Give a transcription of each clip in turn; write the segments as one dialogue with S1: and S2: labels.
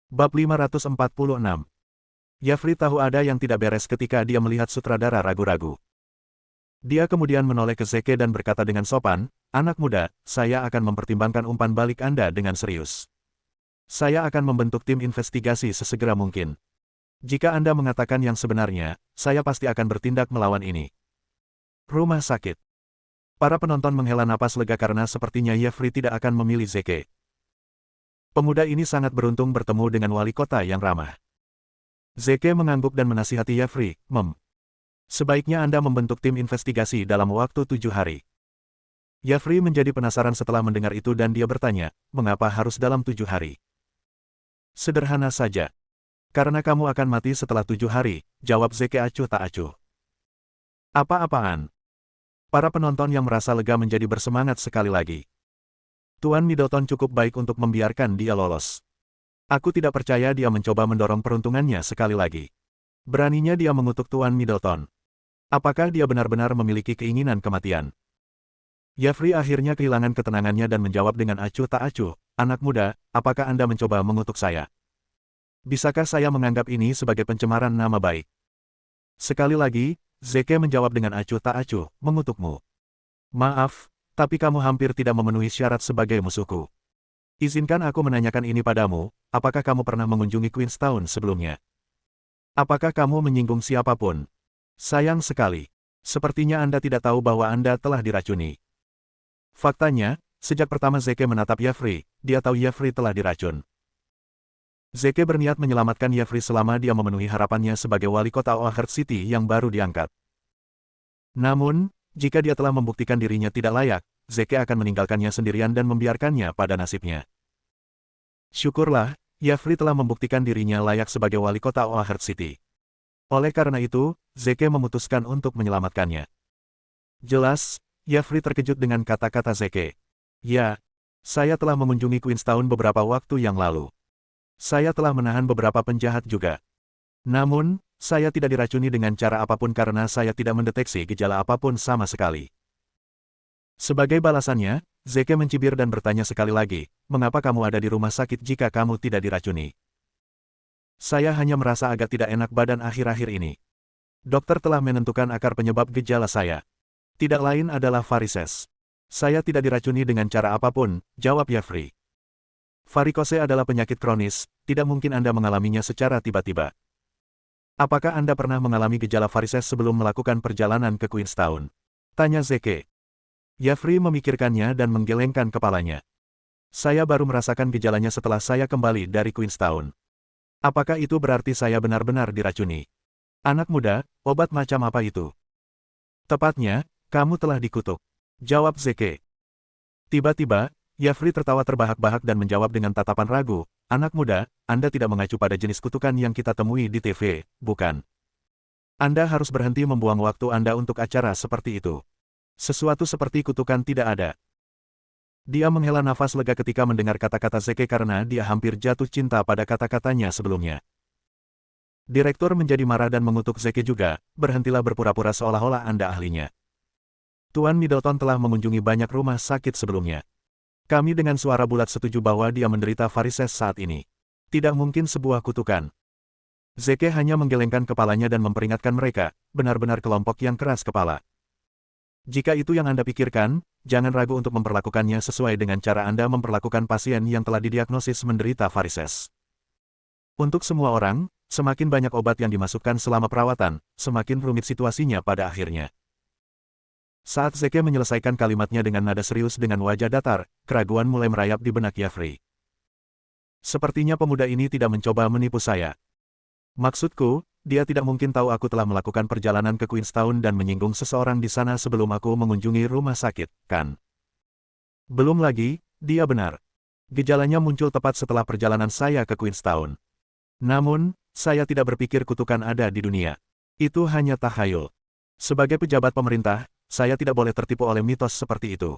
S1: Bab 546. Yafri tahu ada yang tidak beres ketika dia melihat sutradara ragu-ragu. Dia kemudian menoleh ke Zeke dan berkata dengan sopan, "Anak muda, saya akan mempertimbangkan umpan balik Anda dengan serius. Saya akan membentuk tim investigasi sesegera mungkin. Jika Anda mengatakan yang sebenarnya, saya pasti akan bertindak melawan ini." Rumah sakit. Para penonton menghela napas lega karena sepertinya Yafri tidak akan memilih Zeke. Pemuda ini sangat beruntung bertemu dengan wali kota yang ramah. Zeke mengangguk dan menasihati Yafri, Sebaiknya Anda membentuk tim investigasi dalam waktu 7 hari. Yafri menjadi penasaran setelah mendengar itu dan dia bertanya, mengapa harus dalam 7 hari? Sederhana saja. Karena kamu akan mati setelah 7 hari, jawab Zeke acuh tak acuh. Apa-apaan? Para penonton yang merasa lega menjadi bersemangat sekali lagi. Tuan Middleton cukup baik untuk membiarkan dia lolos. Aku tidak percaya dia mencoba mendorong peruntungannya sekali lagi. Beraninya dia mengutuk Tuan Middleton. Apakah dia benar-benar memiliki keinginan kematian? Yafri akhirnya kehilangan ketenangannya dan menjawab dengan acuh tak acuh, "Anak muda, apakah Anda mencoba mengutuk saya? Bisakah saya menganggap ini sebagai pencemaran nama baik?" Sekali lagi, Zeke menjawab dengan acuh tak acuh, "Mengutukmu. Maaf, tapi kamu hampir tidak memenuhi syarat sebagai musuhku. Izinkan aku menanyakan ini padamu, apakah kamu pernah mengunjungi Queenstown sebelumnya? Apakah kamu menyinggung siapapun? Sayang sekali. Sepertinya Anda tidak tahu bahwa Anda telah diracuni." Faktanya, sejak pertama Zeke menatap Yafri, dia tahu Yafri telah diracun. Zeke berniat menyelamatkan Yafri selama dia memenuhi harapannya sebagai wali kota Oakhart City yang baru diangkat. Namun, jika dia telah membuktikan dirinya tidak layak, Zeke akan meninggalkannya sendirian dan membiarkannya pada nasibnya. Syukurlah, Yafri telah membuktikan dirinya layak sebagai wali kota Oakhart City. Oleh karena itu, Zeke memutuskan untuk menyelamatkannya. Jelas, Yafri terkejut dengan kata-kata Zeke. "Ya, saya telah mengunjungi Queenstown beberapa waktu yang lalu. Saya telah menahan beberapa penjahat juga. Namun, saya tidak diracuni dengan cara apapun karena saya tidak mendeteksi gejala apapun sama sekali." Sebagai balasannya, Zeke mencibir dan bertanya sekali lagi, "Mengapa kamu ada di rumah sakit jika kamu tidak diracuni?" "Saya hanya merasa agak tidak enak badan akhir-akhir ini. Dokter telah menentukan akar penyebab gejala saya. Tidak lain adalah varises. Saya tidak diracuni dengan cara apapun," jawab Yafri. "Varikose adalah penyakit kronis, tidak mungkin Anda mengalaminya secara tiba-tiba. Apakah Anda pernah mengalami gejala varises sebelum melakukan perjalanan ke Queenstown?" tanya Zeke. Yafri memikirkannya dan menggelengkan kepalanya. "Saya baru merasakan gejalanya setelah saya kembali dari Queenstown. Apakah itu berarti saya benar-benar diracuni?" "Anak muda, obat macam apa itu?" "Tepatnya, kamu telah dikutuk," jawab Zeke. Tiba-tiba, Yafri tertawa terbahak-bahak dan menjawab dengan tatapan ragu, "Anak muda, Anda tidak mengacu pada jenis kutukan yang kita temui di TV, bukan? Anda harus berhenti membuang waktu Anda untuk acara seperti itu. Sesuatu seperti kutukan tidak ada." Dia menghela nafas lega ketika mendengar kata-kata Zeke karena dia hampir jatuh cinta pada kata-katanya sebelumnya. Direktur menjadi marah dan mengutuk Zeke juga, "Berhentilah berpura-pura seolah-olah Anda ahlinya. Tuan Middleton telah mengunjungi banyak rumah sakit sebelumnya. Kami dengan suara bulat setuju bahwa dia menderita varises saat ini. Tidak mungkin sebuah kutukan." Zeke hanya menggelengkan kepalanya dan memperingatkan mereka, benar-benar kelompok yang keras kepala. Jika itu yang Anda pikirkan, jangan ragu untuk memperlakukannya sesuai dengan cara Anda memperlakukan pasien yang telah didiagnosis menderita varises. Untuk semua orang, semakin banyak obat yang dimasukkan selama perawatan, semakin rumit situasinya pada akhirnya. Saat Zeke menyelesaikan kalimatnya dengan nada serius dengan wajah datar, keraguan mulai merayap di benak Yafri. "Sepertinya pemuda ini tidak mencoba menipu saya. Maksudku, dia tidak mungkin tahu aku telah melakukan perjalanan ke Queenstown dan menyinggung seseorang di sana sebelum aku mengunjungi rumah sakit, kan? Belum lagi, dia benar. Gejalanya muncul tepat setelah perjalanan saya ke Queenstown. Namun, saya tidak berpikir kutukan ada di dunia. Itu hanya tahayul. Sebagai pejabat pemerintah, saya tidak boleh tertipu oleh mitos seperti itu."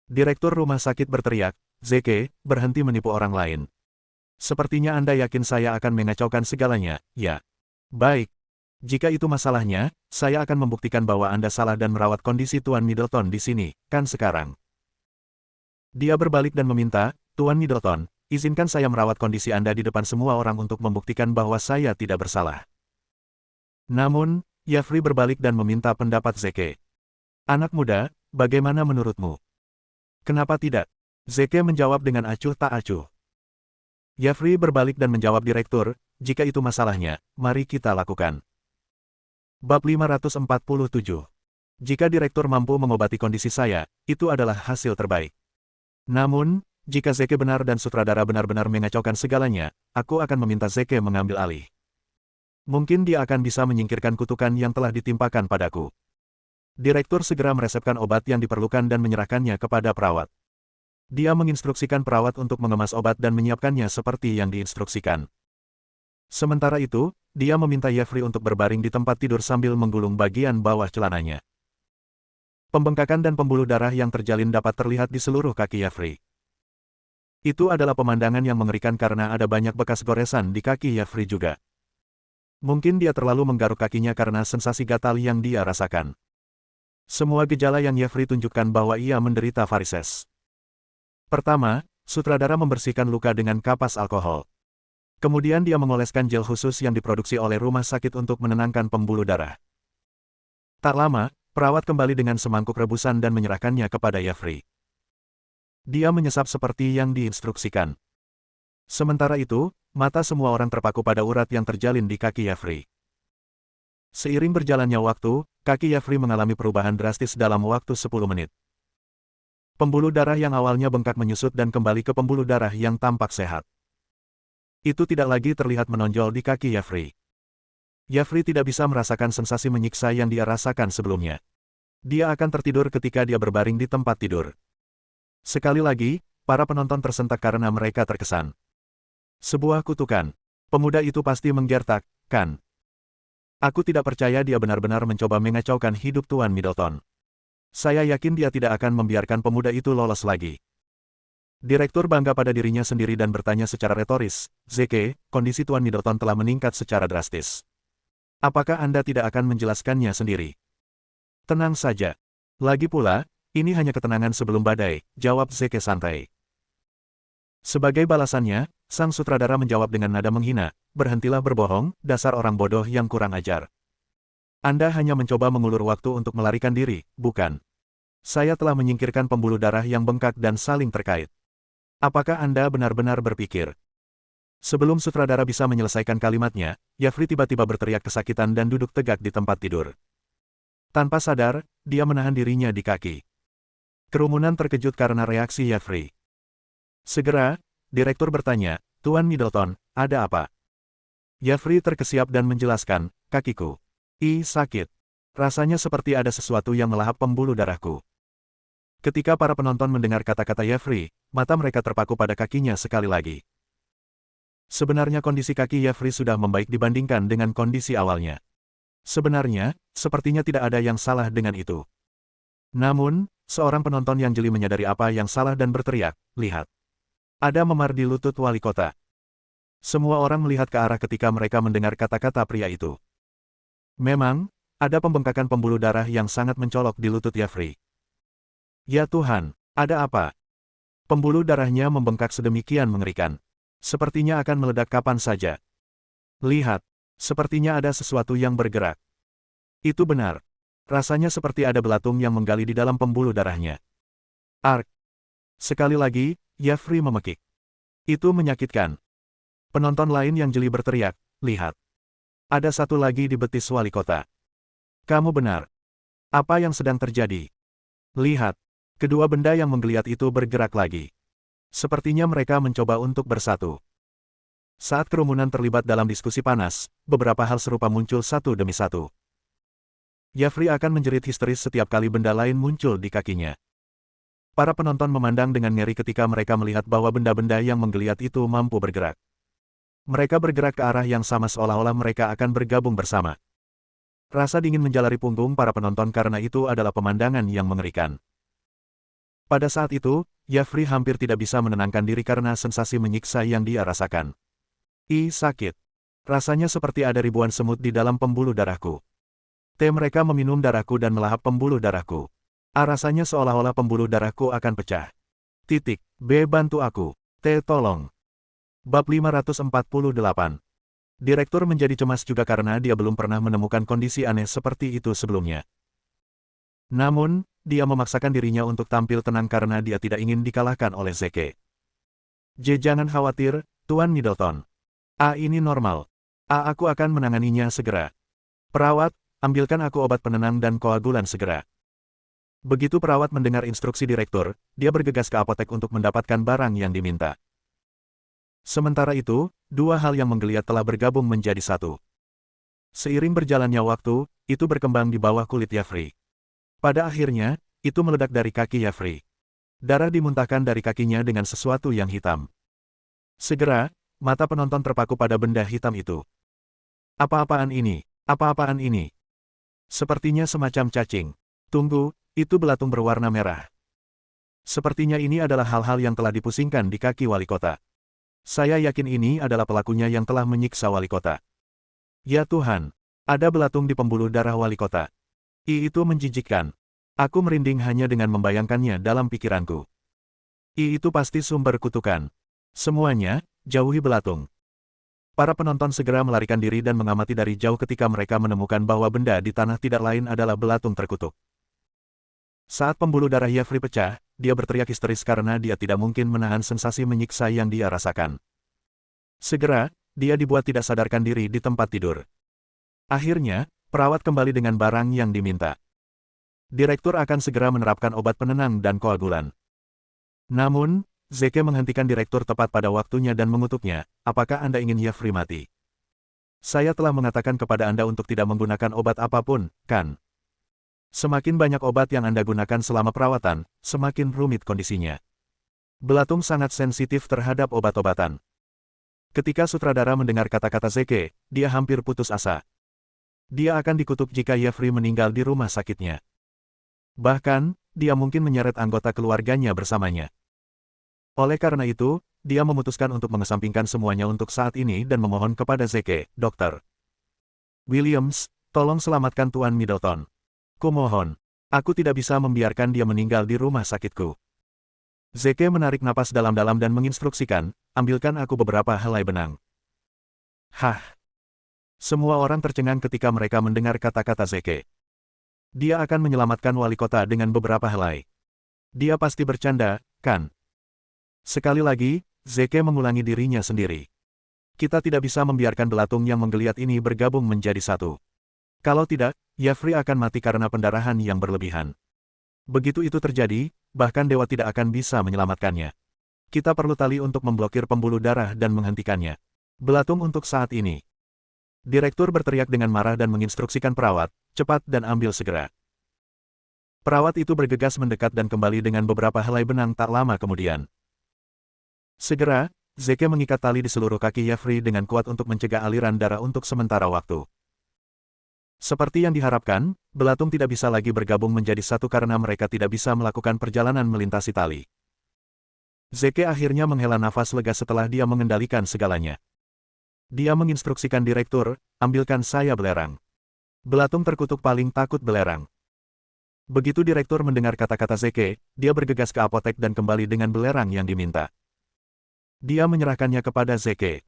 S1: Direktur rumah sakit berteriak, "Zeke, berhenti menipu orang lain. Sepertinya Anda yakin saya akan mengacaukan segalanya, ya? Baik. Jika itu masalahnya, saya akan membuktikan bahwa Anda salah dan merawat kondisi Tuan Middleton di sini, kan sekarang." Dia berbalik dan meminta, "Tuan Middleton, izinkan saya merawat kondisi Anda di depan semua orang untuk membuktikan bahwa saya tidak bersalah. Namun, Yafri berbalik dan meminta pendapat Zeke. Anak muda, bagaimana menurutmu? Kenapa tidak? Zeke menjawab dengan acuh tak acuh. Yafri berbalik dan menjawab Direktur, jika itu masalahnya, mari kita lakukan. Bab 547. Jika Direktur mampu mengobati kondisi saya, itu adalah hasil terbaik. Namun, jika Zeke benar dan sutradara benar-benar mengacaukan segalanya, aku akan meminta Zeke mengambil alih. Mungkin dia akan bisa menyingkirkan kutukan yang telah ditimpakan padaku. Direktur segera meresepkan obat yang diperlukan dan menyerahkannya kepada perawat. Dia menginstruksikan perawat untuk mengemas obat dan menyiapkannya seperti yang diinstruksikan. Sementara itu, dia meminta Yafri untuk berbaring di tempat tidur sambil menggulung bagian bawah celananya. Pembengkakan dan pembuluh darah yang terjalin dapat terlihat di seluruh kaki Yafri. Itu adalah pemandangan yang mengerikan karena ada banyak bekas goresan di kaki Yafri juga. Mungkin dia terlalu menggaruk kakinya karena sensasi gatal yang dia rasakan. Semua gejala yang Yafri tunjukkan bahwa ia menderita varises. Pertama, sutradara membersihkan luka dengan kapas alkohol. Kemudian dia mengoleskan gel khusus yang diproduksi oleh rumah sakit untuk menenangkan pembuluh darah. Tak lama, perawat kembali dengan semangkuk rebusan dan menyerahkannya kepada Yafri. Dia menyesap seperti yang diinstruksikan. Sementara itu, mata semua orang terpaku pada urat yang terjalin di kaki Yafri. Seiring berjalannya waktu, kaki Yafri mengalami perubahan drastis dalam waktu 10 menit. Pembuluh darah yang awalnya bengkak menyusut dan kembali ke pembuluh darah yang tampak sehat. Itu tidak lagi terlihat menonjol di kaki Yafri. Yafri tidak bisa merasakan sensasi menyiksa yang dia rasakan sebelumnya. Dia akan tertidur ketika dia berbaring di tempat tidur. Sekali lagi, para penonton tersentak karena mereka terkesan. Sebuah kutukan. Pemuda itu pasti menggertak, kan? Aku tidak percaya dia benar-benar mencoba mengacaukan hidup Tuan Middleton. Saya yakin dia tidak akan membiarkan pemuda itu lolos lagi. Direktur bangga pada dirinya sendiri dan bertanya secara retoris, Zeke, kondisi Tuan Middleton telah meningkat secara drastis. Apakah Anda tidak akan menjelaskannya sendiri? Tenang saja. Lagi pula, ini hanya ketenangan sebelum badai, jawab Zeke santai. Sebagai balasannya, sang sutradara menjawab dengan nada menghina, berhentilah berbohong, dasar orang bodoh yang kurang ajar. Anda hanya mencoba mengulur waktu untuk melarikan diri, bukan? Saya telah menyingkirkan pembuluh darah yang bengkak dan saling terkait. Apakah Anda benar-benar berpikir? Sebelum sutradara bisa menyelesaikan kalimatnya, Yafri tiba-tiba berteriak kesakitan dan duduk tegak di tempat tidur. Tanpa sadar, dia menahan dirinya di kaki. Kerumunan terkejut karena reaksi Yafri. Segera, direktur bertanya, Tuan Middleton, ada apa? Yafri terkesiap dan menjelaskan, kakiku. Sakit. Rasanya seperti ada sesuatu yang melahap pembuluh darahku. Ketika para penonton mendengar kata-kata Yafri, mata mereka terpaku pada kakinya sekali lagi. Sebenarnya kondisi kaki Yafri sudah membaik dibandingkan dengan kondisi awalnya. Sebenarnya, sepertinya tidak ada yang salah dengan itu. Namun, seorang penonton yang jeli menyadari apa yang salah dan berteriak, lihat. Ada memar di lutut wali kota. Semua orang melihat ke arah ketika mereka mendengar kata-kata pria itu. Memang, ada pembengkakan pembuluh darah yang sangat mencolok di lutut Yafri. Ya Tuhan, ada apa? Pembuluh darahnya membengkak sedemikian mengerikan. Sepertinya akan meledak kapan saja. Lihat, sepertinya ada sesuatu yang bergerak. Itu benar. Rasanya seperti ada belatung yang menggali di dalam pembuluh darahnya. Ark. Sekali lagi, Yafri memekik. Itu menyakitkan. Penonton lain yang jeli berteriak, lihat. Ada satu lagi di betis wali kota. Kamu benar. Apa yang sedang terjadi? Lihat. Kedua benda yang menggeliat itu bergerak lagi. Sepertinya mereka mencoba untuk bersatu. Saat kerumunan terlibat dalam diskusi panas, beberapa hal serupa muncul satu demi satu. Yafri akan menjerit histeris setiap kali benda lain muncul di kakinya. Para penonton memandang dengan ngeri ketika mereka melihat bahwa benda-benda yang menggeliat itu mampu bergerak. Mereka bergerak ke arah yang sama seolah-olah mereka akan bergabung bersama. Rasa dingin menjalari punggung para penonton karena itu adalah pemandangan yang mengerikan. Pada saat itu, Yafri hampir tidak bisa menenangkan diri karena sensasi menyiksa yang dia rasakan. Sakit. Rasanya seperti ada ribuan semut di dalam pembuluh darahku. Mereka meminum darahku dan melahap pembuluh darahku. Rasanya seolah-olah pembuluh darahku akan pecah. B. Bantu aku. Tolong. Bab 548. Direktur menjadi cemas juga karena dia belum pernah menemukan kondisi aneh seperti itu sebelumnya. Namun, dia memaksakan dirinya untuk tampil tenang karena dia tidak ingin dikalahkan oleh Zeke. Jangan khawatir, Tuan Middleton. Ini normal. Aku akan menanganinya segera. Perawat, ambilkan aku obat penenang dan koagulan segera. Begitu perawat mendengar instruksi direktur, dia bergegas ke apotek untuk mendapatkan barang yang diminta. Sementara itu, dua hal yang menggeliat telah bergabung menjadi satu. Seiring berjalannya waktu, itu berkembang di bawah kulit Yafri. Pada akhirnya, itu meledak dari kaki Yafri. Darah dimuntahkan dari kakinya dengan sesuatu yang hitam. Segera, mata penonton terpaku pada benda hitam itu. Apa-apaan ini? Apa-apaan ini? Sepertinya semacam cacing. Tunggu, itu belatung berwarna merah. Sepertinya ini adalah hal-hal yang telah dipusingkan di kaki wali kota. Saya yakin ini adalah pelakunya yang telah menyiksa wali kota. Ya Tuhan, ada belatung di pembuluh darah wali kota. Itu menjijikkan. Aku merinding hanya dengan membayangkannya dalam pikiranku. Itu pasti sumber kutukan. Semuanya, jauhi belatung. Para penonton segera melarikan diri dan mengamati dari jauh ketika mereka menemukan bahwa benda di tanah tidak lain adalah belatung terkutuk. Saat pembuluh darah Yafri pecah, dia berteriak histeris karena dia tidak mungkin menahan sensasi menyiksa yang dia rasakan. Segera, dia dibuat tidak sadarkan diri di tempat tidur. Akhirnya, perawat kembali dengan barang yang diminta. Direktur akan segera menerapkan obat penenang dan koagulan. Namun, Zeke menghentikan direktur tepat pada waktunya dan mengutuknya, apakah Anda ingin Yafri mati? Saya telah mengatakan kepada Anda untuk tidak menggunakan obat apapun, kan? Semakin banyak obat yang Anda gunakan selama perawatan, semakin rumit kondisinya. Belatung sangat sensitif terhadap obat-obatan. Ketika sutradara mendengar kata-kata Zeke, dia hampir putus asa. Dia akan dikutuk jika Yafri meninggal di rumah sakitnya. Bahkan, dia mungkin menyeret anggota keluarganya bersamanya. Oleh karena itu, dia memutuskan untuk mengesampingkan semuanya untuk saat ini dan memohon kepada Zeke, Dr. Williams, tolong selamatkan Tuan Middleton. Kumohon, aku tidak bisa membiarkan dia meninggal di rumah sakitku. Zeke menarik napas dalam-dalam dan menginstruksikan, ambilkan aku beberapa helai benang. Hah! Semua orang tercengang ketika mereka mendengar kata-kata Zeke. Dia akan menyelamatkan wali kota dengan beberapa helai. Dia pasti bercanda, kan? Sekali lagi, Zeke mengulangi dirinya sendiri. Kita tidak bisa membiarkan belatung yang menggeliat ini bergabung menjadi satu. Kalau tidak, Yafri akan mati karena pendarahan yang berlebihan. Begitu itu terjadi, bahkan dewa tidak akan bisa menyelamatkannya. Kita perlu tali untuk memblokir pembuluh darah dan menghentikannya. Belatung untuk saat ini. Direktur berteriak dengan marah dan menginstruksikan perawat, cepat dan ambil segera. Perawat itu bergegas mendekat dan kembali dengan beberapa helai benang tak lama kemudian. Segera, Zeke mengikat tali di seluruh kaki Yafri dengan kuat untuk mencegah aliran darah untuk sementara waktu. Seperti yang diharapkan, belatung tidak bisa lagi bergabung menjadi satu karena mereka tidak bisa melakukan perjalanan melintasi tali. Zeke akhirnya menghela nafas lega setelah dia mengendalikan segalanya. Dia menginstruksikan direktur, ambilkan saya belerang. Belatung terkutuk paling takut belerang. Begitu direktur mendengar kata-kata Zeke, dia bergegas ke apotek dan kembali dengan belerang yang diminta. Dia menyerahkannya kepada Zeke.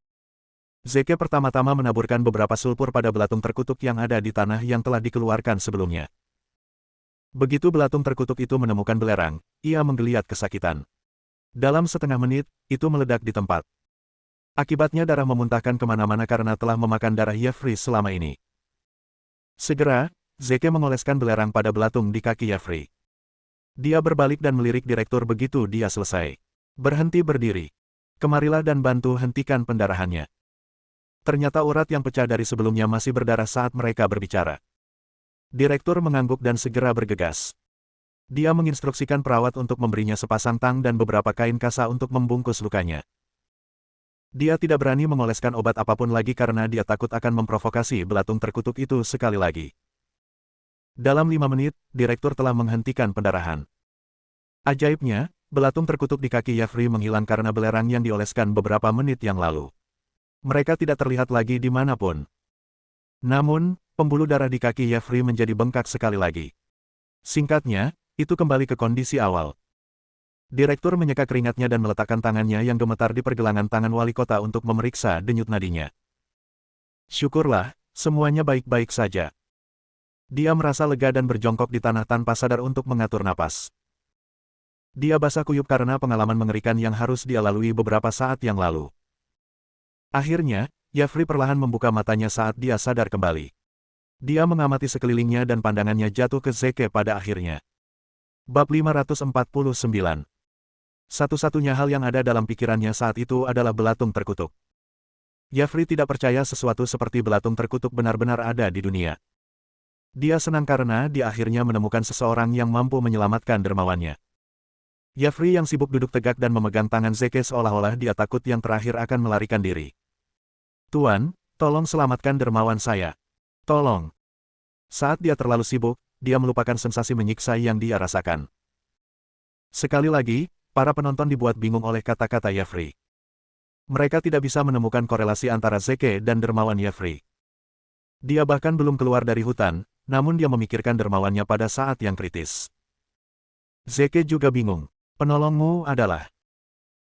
S1: Zeke pertama-tama menaburkan beberapa sulfur pada belatung terkutuk yang ada di tanah yang telah dikeluarkan sebelumnya. Begitu belatung terkutuk itu menemukan belerang, ia menggeliat kesakitan. Dalam setengah menit, itu meledak di tempat. Akibatnya darah memuntahkan kemana-mana karena telah memakan darah Yafri selama ini. Segera, Zeke mengoleskan belerang pada belatung di kaki Yafri. Dia berbalik dan melirik direktur begitu dia selesai. Berhenti berdiri. Kemarilah dan bantu hentikan pendarahannya. Ternyata urat yang pecah dari sebelumnya masih berdarah saat mereka berbicara. Direktur mengangguk dan segera bergegas. Dia menginstruksikan perawat untuk memberinya sepasang tang dan beberapa kain kasa untuk membungkus lukanya. Dia tidak berani mengoleskan obat apapun lagi karena dia takut akan memprovokasi belatung terkutuk itu sekali lagi. Dalam 5 menit, direktur telah menghentikan pendarahan. Ajaibnya, belatung terkutuk di kaki Yafri menghilang karena belerang yang dioleskan beberapa menit yang lalu. Mereka tidak terlihat lagi dimanapun. Namun, pembuluh darah di kaki Yafri menjadi bengkak sekali lagi. Singkatnya, itu kembali ke kondisi awal. Direktur menyeka keringatnya dan meletakkan tangannya yang gemetar di pergelangan tangan wali kota untuk memeriksa denyut nadinya. Syukurlah, semuanya baik-baik saja. Dia merasa lega dan berjongkok di tanah tanpa sadar untuk mengatur napas. Dia basah kuyup karena pengalaman mengerikan yang harus dia lalui beberapa saat yang lalu. Akhirnya, Yafri perlahan membuka matanya saat dia sadar kembali. Dia mengamati sekelilingnya dan pandangannya jatuh ke Zeke pada akhirnya. Bab 549. Satu-satunya hal yang ada dalam pikirannya saat itu adalah belatung terkutuk. Yafri tidak percaya sesuatu seperti belatung terkutuk benar-benar ada di dunia. Dia senang karena dia akhirnya menemukan seseorang yang mampu menyelamatkan dermawannya. Yafri yang sibuk duduk tegak dan memegang tangan Zeke seolah-olah dia takut yang terakhir akan melarikan diri. Tuan, tolong selamatkan dermawan saya. Tolong. Saat dia terlalu sibuk, dia melupakan sensasi menyiksa yang dia rasakan. Sekali lagi, para penonton dibuat bingung oleh kata-kata Yafri. Mereka tidak bisa menemukan korelasi antara Zeke dan dermawan Yafri. Dia bahkan belum keluar dari hutan, namun dia memikirkan dermawannya pada saat yang kritis. Zeke juga bingung. Penolongmu adalah...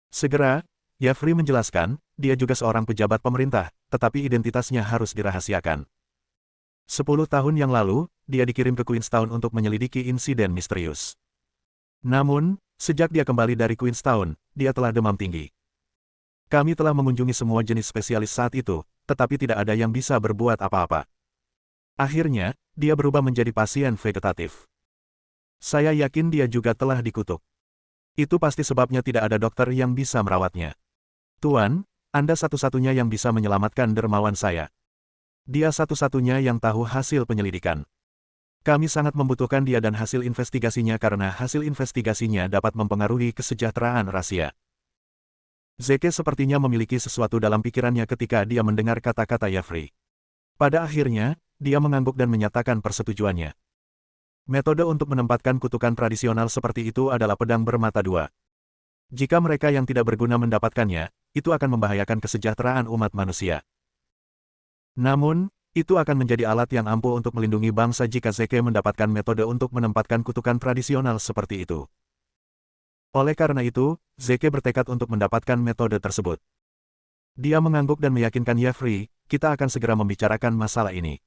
S1: Segera, Yafri menjelaskan, dia juga seorang pejabat pemerintah, tetapi identitasnya harus dirahasiakan. 10 tahun yang lalu, dia dikirim ke Queenstown untuk menyelidiki insiden misterius. Namun, sejak dia kembali dari Queenstown, dia telah demam tinggi. Kami telah mengunjungi semua jenis spesialis saat itu, tetapi tidak ada yang bisa berbuat apa-apa. Akhirnya, dia berubah menjadi pasien vegetatif. Saya yakin dia juga telah dikutuk. Itu pasti sebabnya tidak ada dokter yang bisa merawatnya. Tuan, Anda satu-satunya yang bisa menyelamatkan dermawan saya. Dia satu-satunya yang tahu hasil penyelidikan. Kami sangat membutuhkan dia dan hasil investigasinya karena hasil investigasinya dapat mempengaruhi kesejahteraan rahasia. Zeke sepertinya memiliki sesuatu dalam pikirannya ketika dia mendengar kata-kata Yafri. Pada akhirnya, dia mengangguk dan menyatakan persetujuannya. Metode untuk menempatkan kutukan tradisional seperti itu adalah pedang bermata dua. Jika mereka yang tidak berguna mendapatkannya, itu akan membahayakan kesejahteraan umat manusia. Namun, itu akan menjadi alat yang ampuh untuk melindungi bangsa jika Zeke mendapatkan metode untuk menempatkan kutukan tradisional seperti itu. Oleh karena itu, Zeke bertekad untuk mendapatkan metode tersebut. Dia mengangguk dan meyakinkan Yafri, kita akan segera membicarakan masalah ini.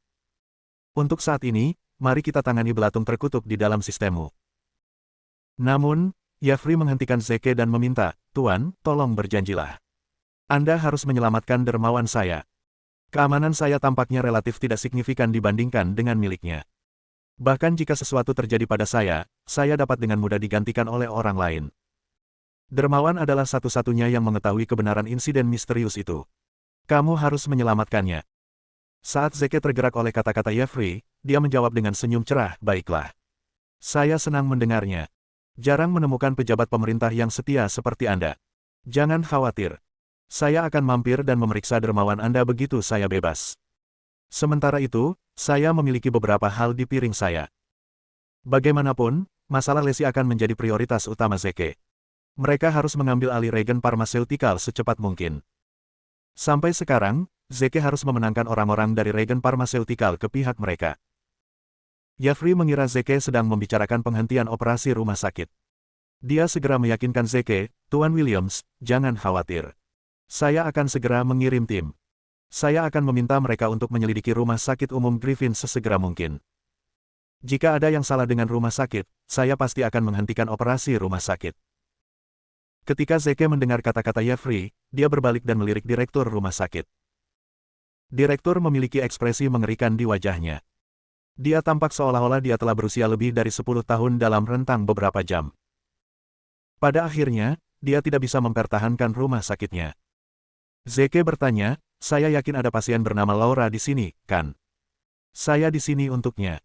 S1: Untuk saat ini, mari kita tangani belatung terkutuk di dalam sistemmu. Namun, Yafri menghentikan Zeke dan meminta, Tuan, tolong berjanjilah. Anda harus menyelamatkan dermawan saya. Keamanan saya tampaknya relatif tidak signifikan dibandingkan dengan miliknya. Bahkan jika sesuatu terjadi pada saya dapat dengan mudah digantikan oleh orang lain. Dermawan adalah satu-satunya yang mengetahui kebenaran insiden misterius itu. Kamu harus menyelamatkannya. Saat Zeke tergerak oleh kata-kata Yafri, dia menjawab dengan senyum cerah, baiklah. Saya senang mendengarnya. Jarang menemukan pejabat pemerintah yang setia seperti Anda. Jangan khawatir. Saya akan mampir dan memeriksa dermawan Anda begitu saya bebas. Sementara itu, saya memiliki beberapa hal di piring saya. Bagaimanapun, masalah lesi akan menjadi prioritas utama Zeke. Mereka harus mengambil alih regen parmaseutikal secepat mungkin. Sampai sekarang, Zeke harus memenangkan orang-orang dari regen parmaseutikal ke pihak mereka. Yafri mengira Zeke sedang membicarakan penghentian operasi rumah sakit. Dia segera meyakinkan Zeke, Tuan Williams, jangan khawatir. Saya akan segera mengirim tim. Saya akan meminta mereka untuk menyelidiki rumah sakit umum Griffin sesegera mungkin. Jika ada yang salah dengan rumah sakit, saya pasti akan menghentikan operasi rumah sakit. Ketika Zeke mendengar kata-kata Yafri, dia berbalik dan melirik direktur rumah sakit. Direktur memiliki ekspresi mengerikan di wajahnya. Dia tampak seolah-olah dia telah berusia lebih dari 10 tahun dalam rentang beberapa jam. Pada akhirnya, dia tidak bisa mempertahankan rumah sakitnya. Zeke bertanya, saya yakin ada pasien bernama Laura di sini, kan? Saya di sini untuknya.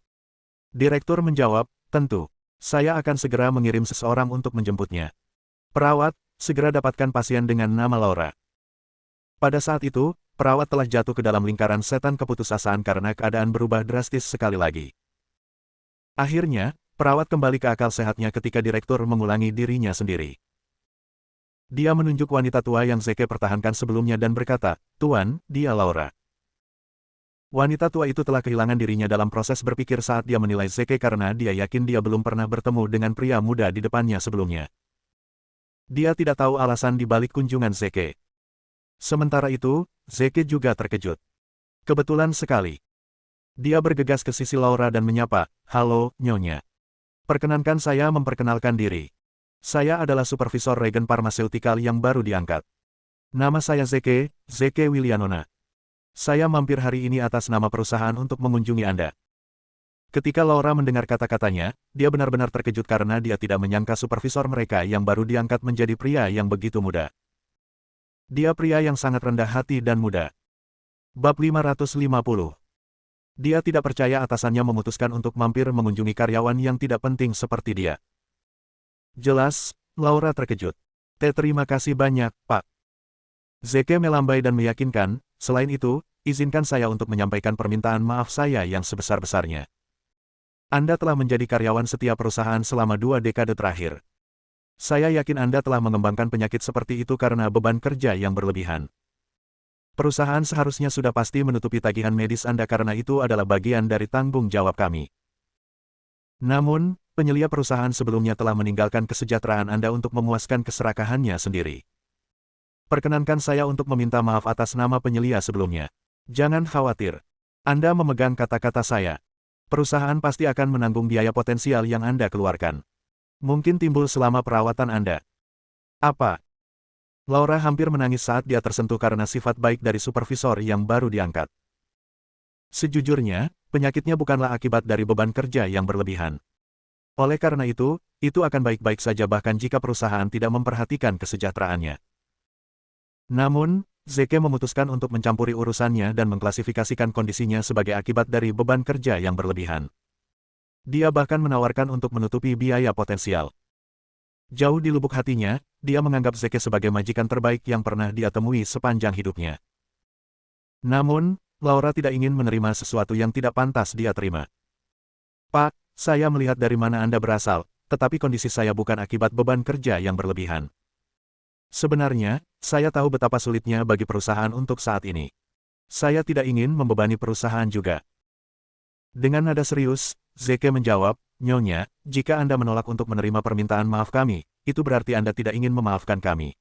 S1: Direktur menjawab, tentu. Saya akan segera mengirim seseorang untuk menjemputnya. Perawat, segera dapatkan pasien dengan nama Laura. Pada saat itu, perawat telah jatuh ke dalam lingkaran setan keputusasaan karena keadaan berubah drastis sekali lagi. Akhirnya, perawat kembali ke akal sehatnya ketika direktur mengulangi dirinya sendiri. Dia menunjuk wanita tua yang Zeke pertahankan sebelumnya dan berkata, Tuan, dia Laura. Wanita tua itu telah kehilangan dirinya dalam proses berpikir saat dia menilai Zeke karena dia yakin dia belum pernah bertemu dengan pria muda di depannya sebelumnya. Dia tidak tahu alasan di balik kunjungan Zeke. Sementara itu, Zeke juga terkejut. Kebetulan sekali. Dia bergegas ke sisi Laura dan menyapa, "Halo, Nyonya. Perkenankan saya memperkenalkan diri. Saya adalah supervisor regen parmaseutikal yang baru diangkat. Nama saya Zeke Willianona. Saya mampir hari ini atas nama perusahaan untuk mengunjungi Anda." Ketika Laura mendengar kata-katanya, dia benar-benar terkejut karena dia tidak menyangka supervisor mereka yang baru diangkat menjadi pria yang begitu muda. Dia pria yang sangat rendah hati dan muda. Bab 550. Dia tidak percaya atasannya memutuskan untuk mampir mengunjungi karyawan yang tidak penting seperti dia. Jelas, Laura terkejut. Terima kasih banyak, Pak." Zeke melambai dan meyakinkan, "Selain itu, izinkan saya untuk menyampaikan permintaan maaf saya yang sebesar-besarnya. Anda telah menjadi karyawan setia perusahaan selama 2 dekade terakhir. Saya yakin Anda telah mengembangkan penyakit seperti itu karena beban kerja yang berlebihan. Perusahaan seharusnya sudah pasti menutupi tagihan medis Anda karena itu adalah bagian dari tanggung jawab kami. Namun, penyelia perusahaan sebelumnya telah meninggalkan kesejahteraan Anda untuk memuaskan keserakahannya sendiri. Perkenankan saya untuk meminta maaf atas nama penyelia sebelumnya. Jangan khawatir. Anda memegang kata-kata saya. Perusahaan pasti akan menanggung biaya potensial yang Anda keluarkan. Mungkin timbul selama perawatan Anda." "Apa?" Laura hampir menangis saat dia tersentuh karena sifat baik dari supervisor yang baru diangkat. Sejujurnya, penyakitnya bukanlah akibat dari beban kerja yang berlebihan. Oleh karena itu akan baik-baik saja bahkan jika perusahaan tidak memperhatikan kesejahteraannya. Namun, Zeke memutuskan untuk mencampuri urusannya dan mengklasifikasikan kondisinya sebagai akibat dari beban kerja yang berlebihan. Dia bahkan menawarkan untuk menutupi biaya potensial. Jauh di lubuk hatinya, dia menganggap Zeke sebagai majikan terbaik yang pernah dia temui sepanjang hidupnya. Namun, Laura tidak ingin menerima sesuatu yang tidak pantas dia terima. "Pak, saya melihat dari mana Anda berasal, tetapi kondisi saya bukan akibat beban kerja yang berlebihan. Sebenarnya, saya tahu betapa sulitnya bagi perusahaan untuk saat ini. Saya tidak ingin membebani perusahaan juga." Dengan nada serius, Zeke menjawab, "Nyonya, jika Anda menolak untuk menerima permintaan maaf kami, itu berarti Anda tidak ingin memaafkan kami."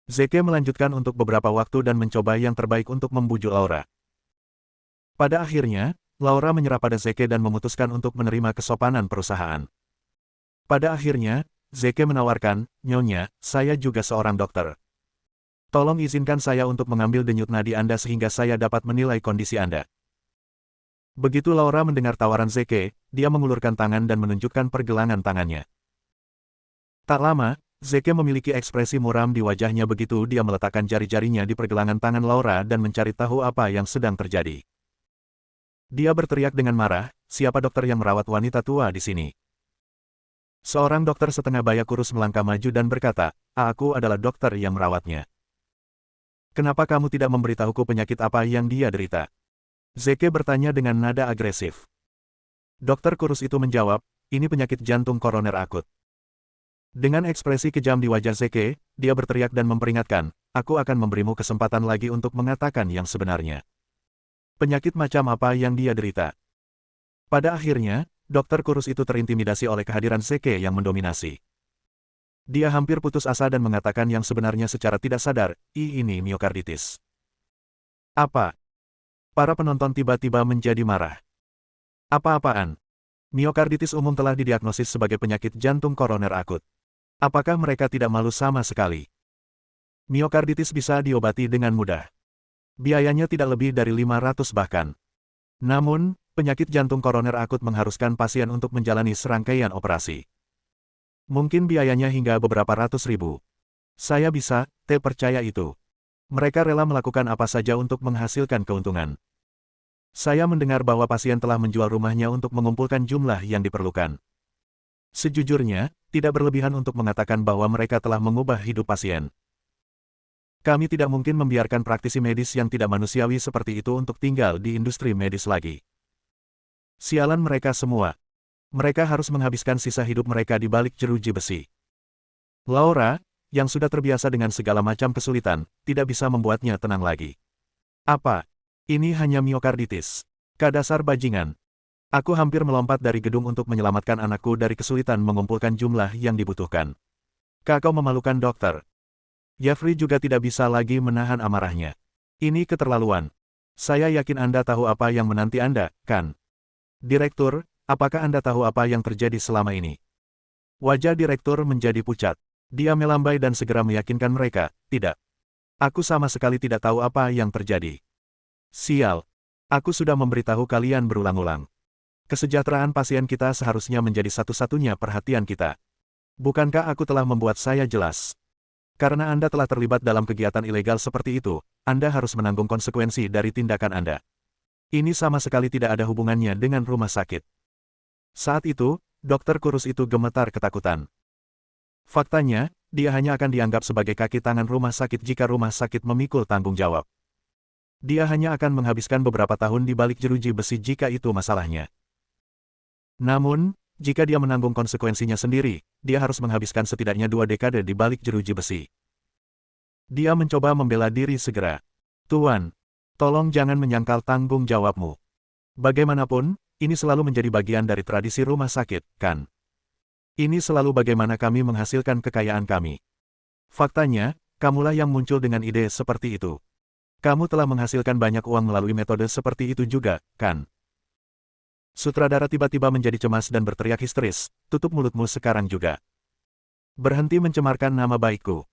S1: Zeke melanjutkan untuk beberapa waktu dan mencoba yang terbaik untuk membujuk Laura. Pada akhirnya, Laura menyerah pada Zeke dan memutuskan untuk menerima kesopanan perusahaan. Pada akhirnya, Zeke menawarkan, "Nyonya, saya juga seorang dokter. Tolong izinkan saya untuk mengambil denyut nadi Anda sehingga saya dapat menilai kondisi Anda." Begitu Laura mendengar tawaran Zeke, dia mengulurkan tangan dan menunjukkan pergelangan tangannya. Tak lama, Zeke memiliki ekspresi muram di wajahnya begitu dia meletakkan jari-jarinya di pergelangan tangan Laura dan mencari tahu apa yang sedang terjadi. Dia berteriak dengan marah, "Siapa dokter yang merawat wanita tua di sini?" Seorang dokter setengah baya kurus melangkah maju dan berkata, "Aku adalah dokter yang merawatnya. Kenapa kamu tidak memberitahuku penyakit apa yang dia derita?" Zeke bertanya dengan nada agresif. Dokter kurus itu menjawab, "Ini penyakit jantung koroner akut." Dengan ekspresi kejam di wajah Zeke, dia berteriak dan memperingatkan, "Aku akan memberimu kesempatan lagi untuk mengatakan yang sebenarnya. Penyakit macam apa yang dia derita?" Pada akhirnya, dokter kurus itu terintimidasi oleh kehadiran Zeke yang mendominasi. Dia hampir putus asa dan mengatakan yang sebenarnya secara tidak sadar, "Ini miokarditis." "Apa?" Para penonton tiba-tiba menjadi marah. "Apa-apaan? Miokarditis umum telah didiagnosis sebagai penyakit jantung koroner akut. Apakah mereka tidak malu sama sekali? Miokarditis bisa diobati dengan mudah. Biayanya tidak lebih dari 500 bahkan. Namun, penyakit jantung koroner akut mengharuskan pasien untuk menjalani serangkaian operasi. Mungkin biayanya hingga beberapa ratus ribu. Saya bisa, percaya itu. Mereka rela melakukan apa saja untuk menghasilkan keuntungan. Saya mendengar bahwa pasien telah menjual rumahnya untuk mengumpulkan jumlah yang diperlukan. Sejujurnya, tidak berlebihan untuk mengatakan bahwa mereka telah mengubah hidup pasien. Kami tidak mungkin membiarkan praktisi medis yang tidak manusiawi seperti itu untuk tinggal di industri medis lagi. Sialan mereka semua. Mereka harus menghabiskan sisa hidup mereka di balik jeruji besi." Laura, yang sudah terbiasa dengan segala macam kesulitan, tidak bisa membuatnya tenang lagi. "Apa? Ini hanya miokarditis. Kadasar bajingan. Aku hampir melompat dari gedung untuk menyelamatkan anakku dari kesulitan mengumpulkan jumlah yang dibutuhkan. Kau memalukan dokter. Jeffrey juga tidak bisa lagi menahan amarahnya. Ini keterlaluan. Saya yakin Anda tahu apa yang menanti Anda, kan? Direktur, apakah Anda tahu apa yang terjadi selama ini? Wajah direktur menjadi pucat. Dia melambai dan segera meyakinkan mereka, tidak. Aku sama sekali tidak tahu apa yang terjadi. Sial. Aku sudah memberitahu kalian berulang-ulang. Kesejahteraan pasien kita seharusnya menjadi satu-satunya perhatian kita. Bukankah aku telah membuat saya jelas? Karena Anda telah terlibat dalam kegiatan ilegal seperti itu, Anda harus menanggung konsekuensi dari tindakan Anda. Ini sama sekali tidak ada hubungannya dengan rumah sakit. Saat itu, dokter kurus itu gemetar ketakutan. Faktanya, dia hanya akan dianggap sebagai kaki tangan rumah sakit jika rumah sakit memikul tanggung jawab. Dia hanya akan menghabiskan beberapa tahun di balik jeruji besi jika itu masalahnya. Namun, jika dia menanggung konsekuensinya sendiri, dia harus menghabiskan setidaknya 2 dekade di balik jeruji besi. Dia mencoba membela diri segera. Tuan, tolong jangan menyangkal tanggung jawabmu. Bagaimanapun, ini selalu menjadi bagian dari tradisi rumah sakit, kan? Ini selalu bagaimana kami menghasilkan kekayaan kami. Faktanya, kamulah yang muncul dengan ide seperti itu. Kamu telah menghasilkan banyak uang melalui metode seperti itu juga, kan? Sutradara tiba-tiba menjadi cemas dan berteriak histeris, tutup mulutmu sekarang juga. Berhenti mencemarkan nama baikku.